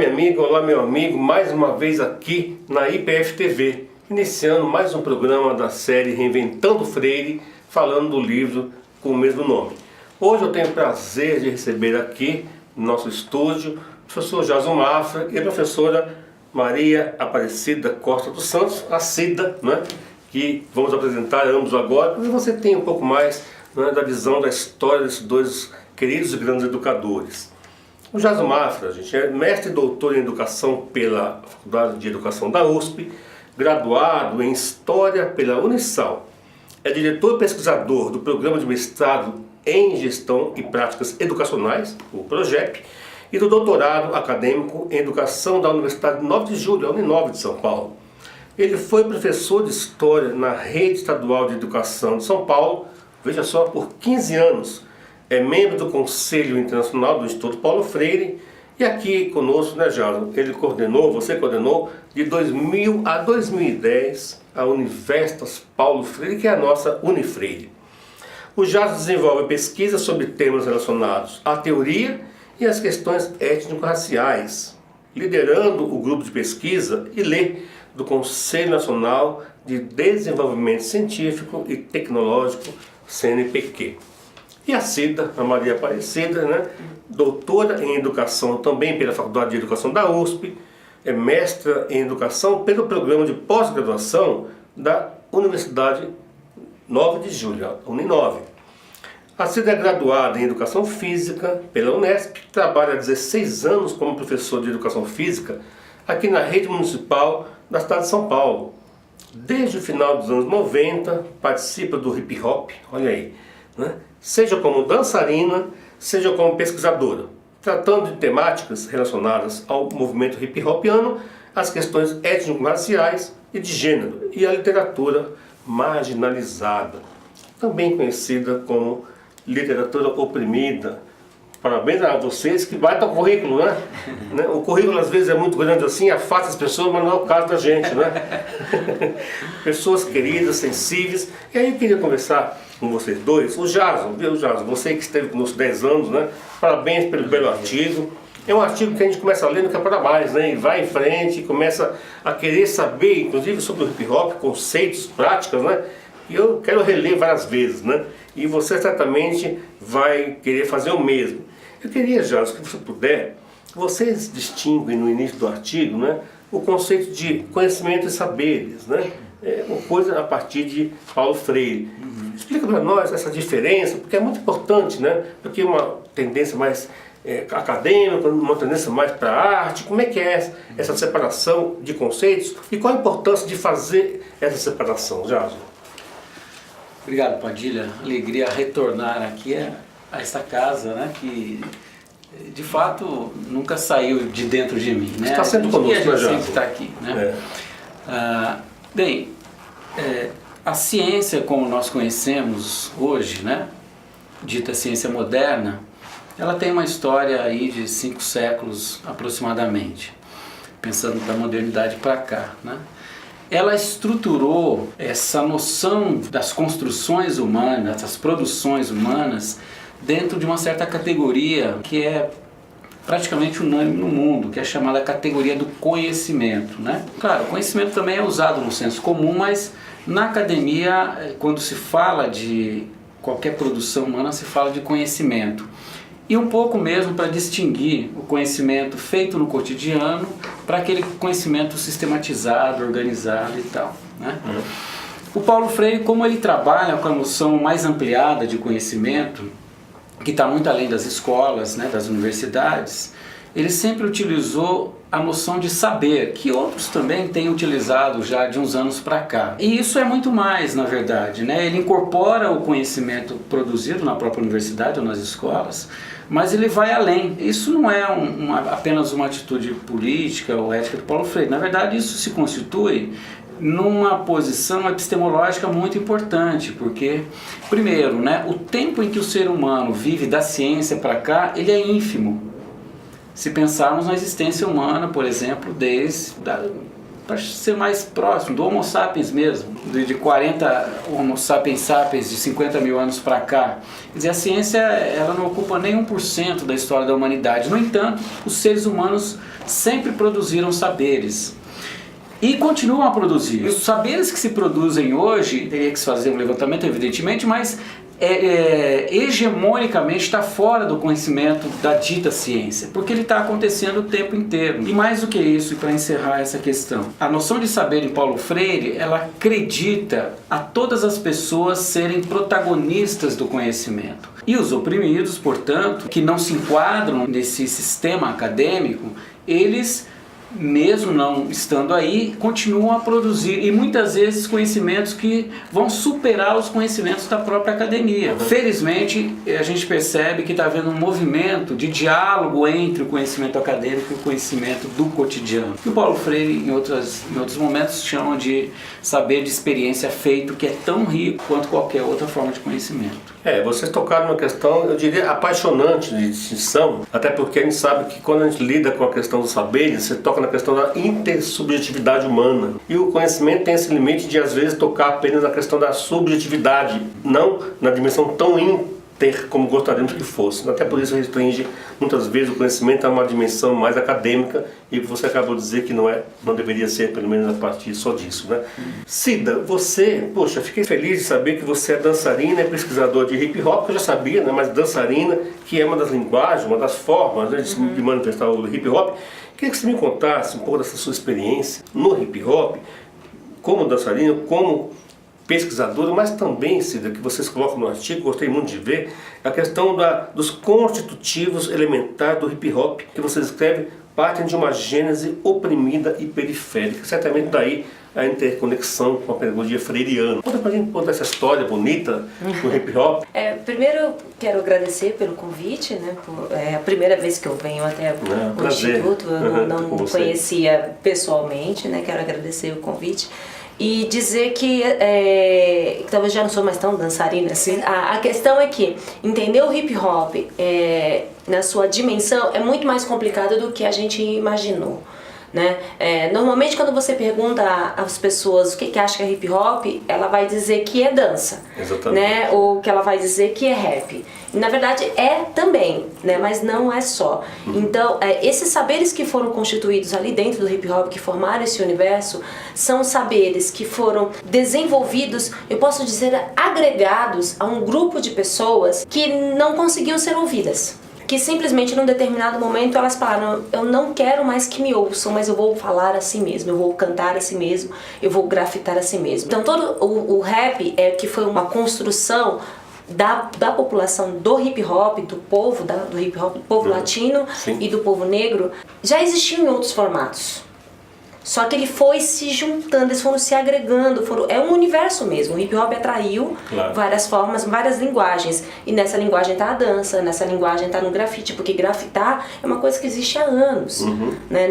minha amiga, olá meu amigo, mais uma vez aqui na IPF TV, iniciando mais um programa da série Reinventando Freire, falando do livro com o mesmo nome. Hoje eu tenho o prazer de receber aqui no nosso estúdio o professor Jason Mafra e a professora Maria Aparecida Costa dos Santos, a Cida, né, que vamos apresentar ambos agora, mas você tem um pouco mais, né, da visão da história desses dois queridos e grandes educadores. O Jason Mafra, gente, é mestre e doutor em Educação pela Faculdade de Educação da USP, graduado em História pela Unisal. É diretor e pesquisador do Programa de Mestrado em Gestão e Práticas Educacionais, o PROGEP, e do doutorado acadêmico em Educação da Universidade 9 de Julho, a Uninove de São Paulo. Ele foi professor de História na Rede Estadual de Educação de São Paulo, veja só, por 15 anos. É membro do Conselho Internacional do Instituto Paulo Freire e aqui conosco, né, Jason? Você coordenou de 2000 a 2010 a Universitas Paulo Freire, que é a nossa Unifreire. O Jason desenvolve pesquisas sobre temas relacionados à teoria e às questões étnico-raciais, liderando o grupo de pesquisa ILE do Conselho Nacional de Desenvolvimento Científico e Tecnológico, CNPq. E a Cida, a Maria Aparecida, né, doutora em Educação também pela Faculdade de Educação da USP, é mestra em Educação pelo Programa de Pós-Graduação da Universidade 9 de Julho, a Uninove. A Cida é graduada em Educação Física pela Unesp, trabalha há 16 anos como professor de Educação Física aqui na rede municipal da cidade de São Paulo. Desde o final dos anos 90, participa do hip hop, olha aí, né? Seja como dançarina, seja como pesquisadora, tratando de temáticas relacionadas ao movimento hip hopiano, as questões étnico-raciais e de gênero e a literatura marginalizada, também conhecida como literatura oprimida. Parabéns a vocês que baita o currículo, né? O currículo às vezes é muito grande assim, afasta as pessoas, mas não é o caso da gente, né? Pessoas queridas, sensíveis. E aí eu queria conversar com vocês dois. O Jason, viu, Jason? Você que esteve conosco 10 anos, né? Parabéns pelo belo artigo. É um artigo que a gente começa a ler, não quer parar mais, né? E vai em frente, começa a querer saber, inclusive sobre o hip hop, conceitos, práticas, né? E eu quero reler várias vezes, né? E você certamente vai querer fazer o mesmo. Eu queria, Jason, que você puder, vocês distinguem no início do artigo, né, o conceito de conhecimento e saberes, né? Uma coisa a partir de Paulo Freire. Explica para nós essa diferença, porque é muito importante, né? Porque uma tendência mais acadêmica, uma tendência mais para a arte. Como é que é essa separação de conceitos e qual a importância de fazer essa separação, Jason? Obrigado, Padilha. Alegria retornar aqui a esta casa, né, que de fato nunca saiu de dentro de mim, né? Está sendo conosco, a gente sempre está aqui, né? A ciência como nós conhecemos hoje, né, dita ciência moderna, ela tem uma história aí de 5 séculos aproximadamente, pensando da modernidade para cá, né? Ela estruturou essa noção das construções humanas, das produções humanas, dentro de uma certa categoria que é praticamente unânime no mundo, que é chamada categoria do conhecimento, né? Claro, o conhecimento também é usado no senso comum, mas na academia, quando se fala de qualquer produção humana, se fala de conhecimento. E um pouco mesmo para distinguir o conhecimento feito no cotidiano para aquele conhecimento sistematizado, organizado e tal, né? O Paulo Freire, como ele trabalha com a noção mais ampliada de conhecimento, que está muito além das escolas, né, das universidades, ele sempre utilizou a noção de saber, que outros também têm utilizado já de uns anos para cá. E isso é muito mais, na verdade, né? Ele incorpora o conhecimento produzido na própria universidade ou nas escolas, mas ele vai além. Isso não é apenas uma atitude política ou ética do Paulo Freire. Na verdade, isso se constitui numa posição epistemológica muito importante, porque, primeiro, né, o tempo em que o ser humano vive da ciência para cá, ele é ínfimo. Se pensarmos na existência humana, por exemplo, desde para ser mais próximo do Homo sapiens mesmo, de 40 Homo sapiens sapiens, de 50 mil anos para cá. Quer dizer, a ciência ela não ocupa nem 1% da história da humanidade. No entanto, os seres humanos sempre produziram saberes. E continuam a produzir. Os saberes que se produzem hoje, teria que se fazer um levantamento, evidentemente, mas hegemonicamente está fora do conhecimento da dita ciência, porque ele está acontecendo o tempo inteiro. E mais do que isso, e para encerrar essa questão, a noção de saber em Paulo Freire, ela acredita a todas as pessoas serem protagonistas do conhecimento. E os oprimidos, portanto, que não se enquadram nesse sistema acadêmico, eles, mesmo não estando aí, continuam a produzir, e muitas vezes conhecimentos que vão superar os conhecimentos da própria academia. Felizmente, a gente percebe que está havendo um movimento de diálogo entre o conhecimento acadêmico e o conhecimento do cotidiano, que o Paulo Freire, em outros momentos, chama de saber de experiência feito, que é tão rico quanto qualquer outra forma de conhecimento. Vocês tocaram numa questão, eu diria, apaixonante de distinção, até porque a gente sabe que quando a gente lida com a questão dos saberes, você toca na questão da intersubjetividade humana. E o conhecimento tem esse limite de, às vezes, tocar apenas na questão da subjetividade, não na dimensão tão inter como gostaríamos que fosse. Até por isso restringe, muitas vezes, o conhecimento a uma dimensão mais acadêmica, e que você acabou de dizer que não deveria ser, pelo menos a partir só disso, né? Cida, você, poxa, fiquei feliz de saber que você é dançarina e pesquisadora de hip hop, que eu já sabia, né? Mas dançarina, que é uma das linguagens, uma das formas, né, de manifestar o hip hop. Queria que você me contasse um pouco dessa sua experiência no hip hop, como dançarina, como pesquisadora, mas também, Cida, que vocês colocam no artigo, gostei muito de ver, a questão dos constitutivos elementares do hip hop, que vocês escrevem, partem de uma gênese oprimida e periférica. Certamente daí a interconexão com a pedagogia freiriana. Conta pra gente essa história bonita do hip hop. Primeiro quero agradecer pelo convite, né? É a primeira vez que eu venho até o Instituto, eu não conhecia pessoalmente, né? Quero agradecer o convite. E dizer que talvez já não sou mais tão dançarina assim. A questão é que entender o hip hop na sua dimensão é muito mais complicado do que a gente imaginou, né? Normalmente quando você pergunta às pessoas o que acha que é hip hop, ela vai dizer que é dança. Exatamente. Né? Ou que ela vai dizer que é rap. E, na verdade é também, né? Mas não é só. Então esses saberes que foram constituídos ali dentro do hip hop, que formaram esse universo, são saberes que foram desenvolvidos, eu posso dizer, agregados a um grupo de pessoas que não conseguiam ser ouvidas, que simplesmente num determinado momento elas falaram: eu não quero mais que me ouçam, mas eu vou falar assim mesmo, eu vou cantar assim mesmo, eu vou grafitar assim mesmo. Então todo o rap que foi uma construção da população do hip hop, do povo, do hip hop, do povo latino. Sim. E do povo negro, já existiam em outros formatos. Só que ele foi se juntando, eles foram se agregando, é um universo mesmo. O hip hop atraiu várias formas, várias linguagens. E nessa linguagem está a dança, nessa linguagem está no grafite, porque grafitar é uma coisa que existe há anos, né?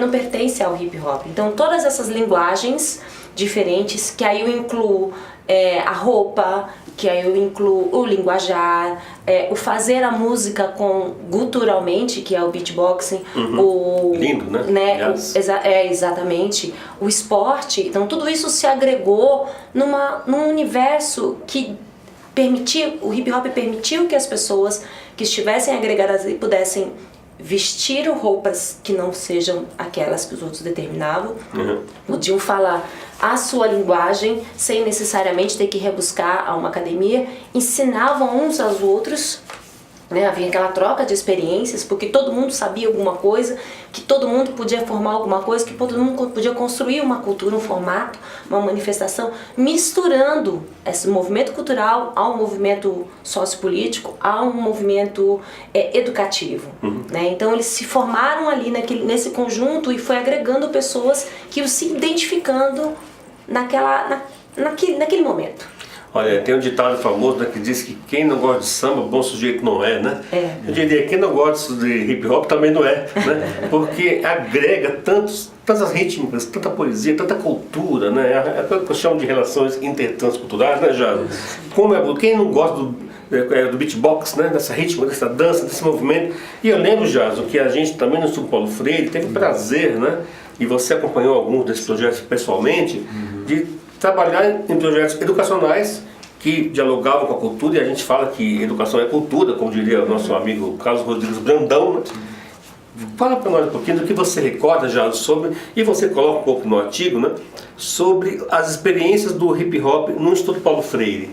Não pertence ao hip hop. Então todas essas linguagens diferentes, que aí eu incluo a roupa, que aí eu incluo o linguajar, o fazer a música guturalmente, que é o beatboxing, lindo, né? Exatamente, o esporte. Então tudo isso se agregou num universo que permitiu, o hip hop permitiu que as pessoas que estivessem agregadas e pudessem vestir roupas que não sejam aquelas que os outros determinavam, podiam falar a sua linguagem sem necessariamente ter que rebuscar a uma academia, ensinavam uns aos outros, né? Havia aquela troca de experiências, porque todo mundo sabia alguma coisa, que todo mundo podia formar alguma coisa, que todo mundo podia construir uma cultura, um formato, uma manifestação, misturando esse movimento cultural ao movimento sociopolítico, a um movimento educativo, né? Então eles se formaram ali nesse conjunto e foi agregando pessoas que iam se identificando naquele momento. Olha, tem um ditado famoso, né, que diz que quem não gosta de samba, bom sujeito não é, né? Eu diria que quem não gosta de hip hop também não é, né? Porque agrega tantas rítmicas, tanta poesia, tanta cultura, né? É aquilo que eu chamo de relações intertransculturais, né, Jaso? Quem não gosta do beatbox, né? Dessa rítmica, dessa dança, desse movimento. E eu lembro, Jaso, que a gente também no Instituto Paulo Freire teve o prazer, né, e você acompanhou alguns desses projetos pessoalmente, de trabalhar em projetos educacionais que dialogavam com a cultura, e a gente fala que educação é cultura, como diria o nosso amigo Carlos Rodrigues Brandão, né? Fala para nós um pouquinho do que você recorda já sobre, e você coloca um pouco no artigo, né, sobre as experiências do hip hop no Instituto Paulo Freire.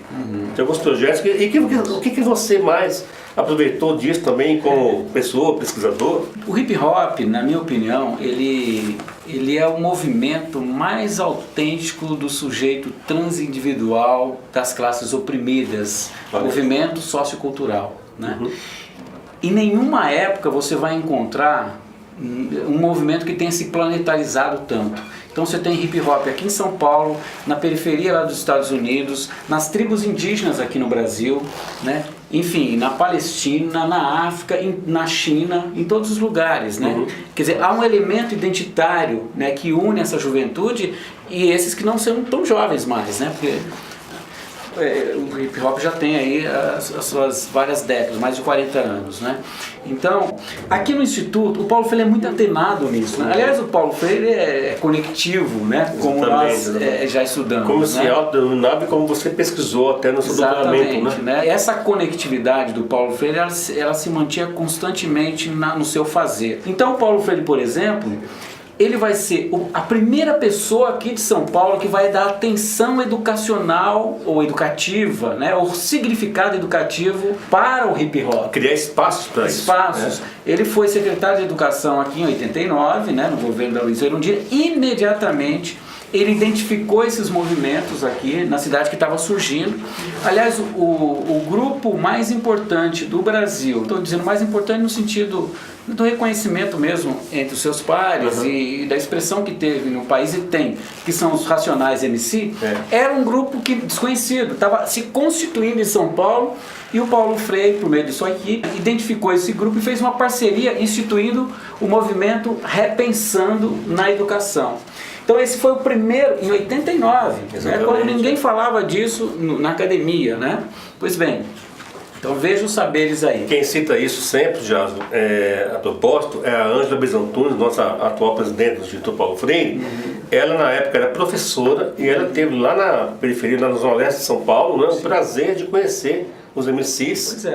Tem alguns projetos, o que você mais aproveitou disso também como pessoa, pesquisador? O hip hop, na minha opinião, ele é o movimento mais autêntico do sujeito transindividual das classes oprimidas, movimento sociocultural, né? Em nenhuma época você vai encontrar um movimento que tenha se planetarizado tanto. Então você tem hip hop aqui em São Paulo, na periferia lá dos Estados Unidos, nas tribos indígenas aqui no Brasil, né? Enfim, na Palestina, na África, na China, em todos os lugares, né? Quer dizer, há um elemento identitário, né, que une essa juventude e esses que não são tão jovens mais, né? Porque o hip hop já tem aí as suas várias décadas, mais de 40 anos, né? Então, aqui no Instituto, o Paulo Freire é muito antenado nisso, né? Aliás, o Paulo Freire é conectivo, né? Como nós já estudamos. Como se autodenominava e como você pesquisou até no seu doutoramento, né? Essa conectividade do Paulo Freire, ela se mantinha constantemente no seu fazer. Então, o Paulo Freire, por exemplo, ele vai ser a primeira pessoa aqui de São Paulo que vai dar atenção educacional ou educativa, né, ou significado educativo para o hip hop. Criar espaços para isso. Espaços. Ele foi secretário de Educação aqui em 89, né, no governo da Luiza Erundina. Imediatamente ele identificou esses movimentos aqui na cidade que estava surgindo. Aliás, o grupo mais importante do Brasil, estou dizendo mais importante no sentido do reconhecimento mesmo entre os seus pares e da expressão que teve no país e tem, que são os Racionais MC, era um grupo desconhecido, estava se constituindo em São Paulo, e o Paulo Freire, por meio de sua equipe, identificou esse grupo e fez uma parceria instituindo o movimento Repensando na Educação. Então esse foi o primeiro, em 89, né, quando ninguém falava disso na academia, né? Pois bem, então veja os saberes aí. Quem cita isso sempre, Jaso, a propósito, é a Ângela Bizantunes, nossa atual presidente do Instituto Paulo Freire. Ela na época era professora e ela teve lá na periferia, lá na Zona Leste de São Paulo, né, o prazer de conhecer os MCs,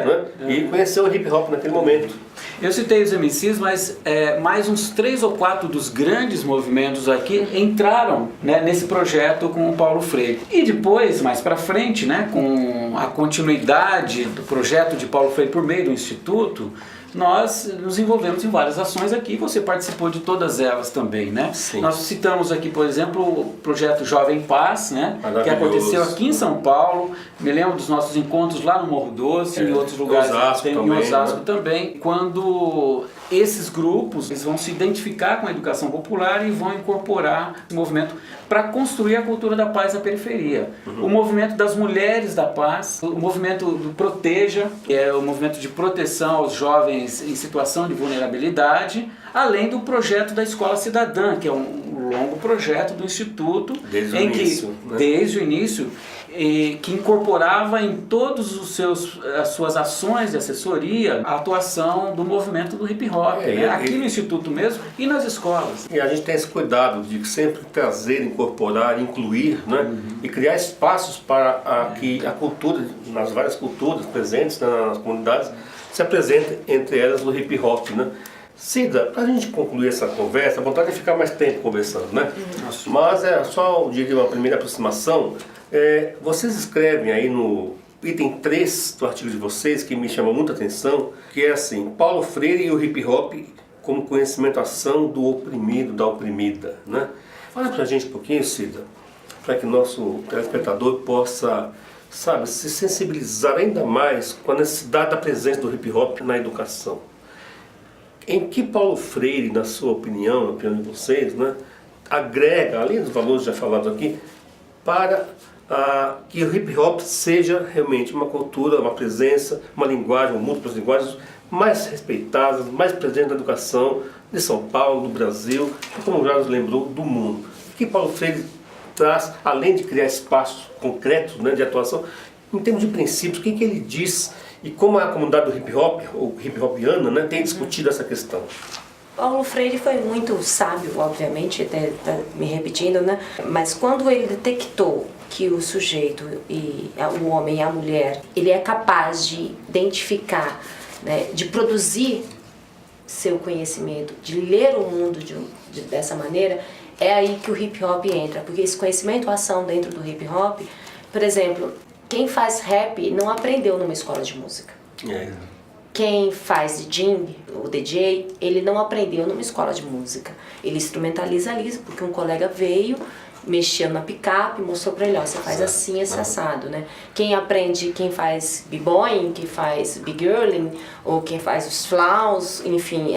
e conhecer o hip hop naquele momento. Eu citei os MCs, mas mais uns 3 ou 4 dos grandes movimentos aqui entraram, né, nesse projeto com o Paulo Freire. E depois, mais para frente, né, com a continuidade do projeto de Paulo Freire por meio do Instituto, nós nos envolvemos em várias ações aqui, você participou de todas elas também, né? Sim. Nós citamos aqui, por exemplo, o projeto Jovem Paz, né? Que aconteceu aqui em São Paulo. Me lembro dos nossos encontros lá no Morro Doce, em outros lugares, em Osasco também, quando esses grupos eles vão se identificar com a educação popular e vão incorporar esse movimento para construir a cultura da paz na periferia. O movimento das mulheres da paz, o movimento do Proteja, que é o movimento de proteção aos jovens em situação de vulnerabilidade, além do projeto da Escola Cidadã, que é um longo projeto do Instituto, desde o início, que incorporava em todas as suas ações de assessoria a atuação do movimento do hip hop, né? Aqui no Instituto mesmo e nas escolas. E a gente tem esse cuidado de sempre trazer, incorporar, incluir, né? E criar espaços para que a cultura, nas várias culturas presentes nas comunidades, se apresente entre elas no hip hop, né? Cida, para a gente concluir essa conversa, a vontade é ficar mais tempo conversando, né? Mas é só, eu diria, uma primeira aproximação. Vocês escrevem aí no item 3 do artigo de vocês, que me chamou muita atenção, que é assim: Paulo Freire e o hip hop como conhecimento ação do oprimido, da oprimida, né? Fala pra gente um pouquinho, Cida, para que nosso telespectador possa, sabe, se sensibilizar ainda mais com a necessidade da presença do hip hop na educação. Em que Paulo Freire, na sua opinião, na opinião de vocês, né, agrega, além dos valores já falados aqui, para que o hip hop seja realmente uma cultura, uma presença, uma linguagem, múltiplas linguagens mais respeitadas, mais presentes na educação de São Paulo, do Brasil, e como já nos lembrou, do mundo. O que Paulo Freire traz, além de criar espaços concretos, né, de atuação, em termos de princípios, o que ele diz e como a comunidade do hip hop, ou hip hopiana, né, tem discutido essa questão? Paulo Freire foi muito sábio, obviamente, até tá me repetindo, né? Mas quando ele detectou que o sujeito, o homem e a mulher, ele é capaz de identificar, né, de produzir seu conhecimento, de ler o mundo dessa maneira, é aí que o hip hop entra, porque esse conhecimento, ação dentro do hip hop, por exemplo, quem faz rap não aprendeu numa escola de música. Quem faz o DJ, ele não aprendeu numa escola de música. Ele instrumentaliza ali, porque um colega veio, mexeu na picape, mostrou pra ele, ó, você faz assim, esse assado, né? Quem faz b-boying, quem faz b-girling, ou quem faz os flaus, enfim,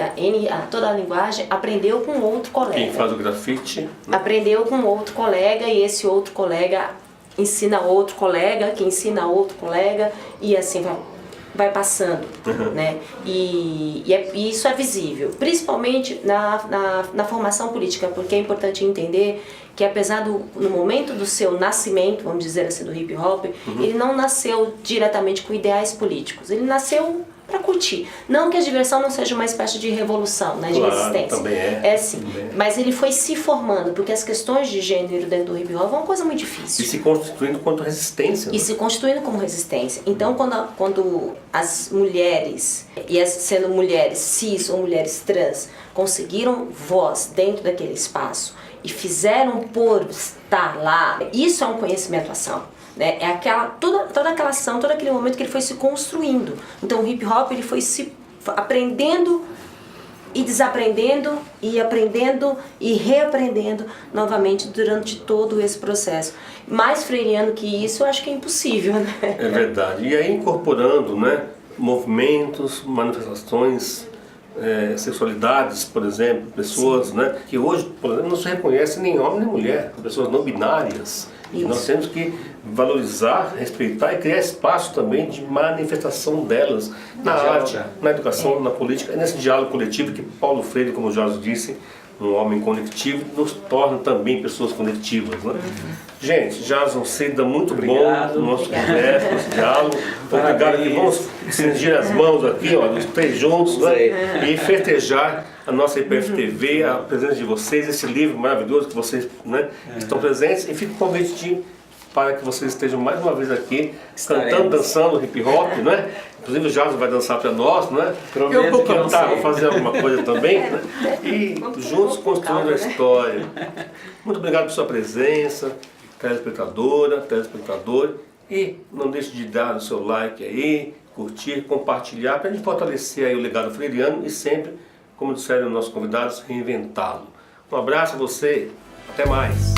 toda a linguagem, aprendeu com outro colega. Quem faz o grafite, né? Aprendeu com outro colega, e esse outro colega ensina outro colega, que ensina outro colega, e assim vai passando, né? E isso é visível, principalmente na formação política, porque é importante entender que apesar no momento do seu nascimento, vamos dizer assim, do hip hop, ele não nasceu diretamente com ideais políticos, ele nasceu para curtir. Não que a diversão não seja uma espécie de revolução, né, de resistência. Também é sim, mas ele foi se formando, porque as questões de gênero dentro do hip hop é uma coisa muito difícil. E se constituindo quanto resistência. E se constituindo como resistência. Então, quando as mulheres, sendo mulheres cis ou mulheres trans, conseguiram voz dentro daquele espaço e fizeram por estar lá, isso é um conhecimento-ação. Né? É toda aquela ação, todo aquele momento que ele foi se construindo. Então o hip hop ele foi se aprendendo e desaprendendo e aprendendo e reaprendendo novamente durante todo esse processo. Mais freiriano que isso, eu acho que é impossível, né? É verdade. E aí incorporando, né, movimentos, manifestações, sexualidades, por exemplo, pessoas, né, que hoje, por exemplo, não se reconhecem nem homem nem mulher, pessoas não binárias. E nós temos que valorizar, respeitar e criar espaço também de manifestação delas na arte, na educação, na política, e nesse diálogo coletivo que Paulo Freire, como o Jorge disse, um homem conectivo, nos torna também pessoas conectivas, né? Gente, Jason Seda, muito bom no nosso conversa, nosso diálogo. Obrigado que vamos cingir as mãos aqui, ó, os três juntos, né? E festejar a nossa IPFTV, a presença de vocês, esse livro maravilhoso que vocês, né, estão presentes. E fica o convite para que vocês estejam mais uma vez aqui, cantando, dançando hip hop, né? Inclusive o Jason vai dançar para nós, né? Eu vou cantar, vou fazer alguma coisa também, né? E juntos construindo a história. Muito obrigado por sua presença, telespectadora, telespectador. E não deixe de dar o seu like aí, curtir, compartilhar, para a gente fortalecer aí o legado freiriano e sempre, como disseram nossos convidados, reinventá-lo. Um abraço a você, até mais!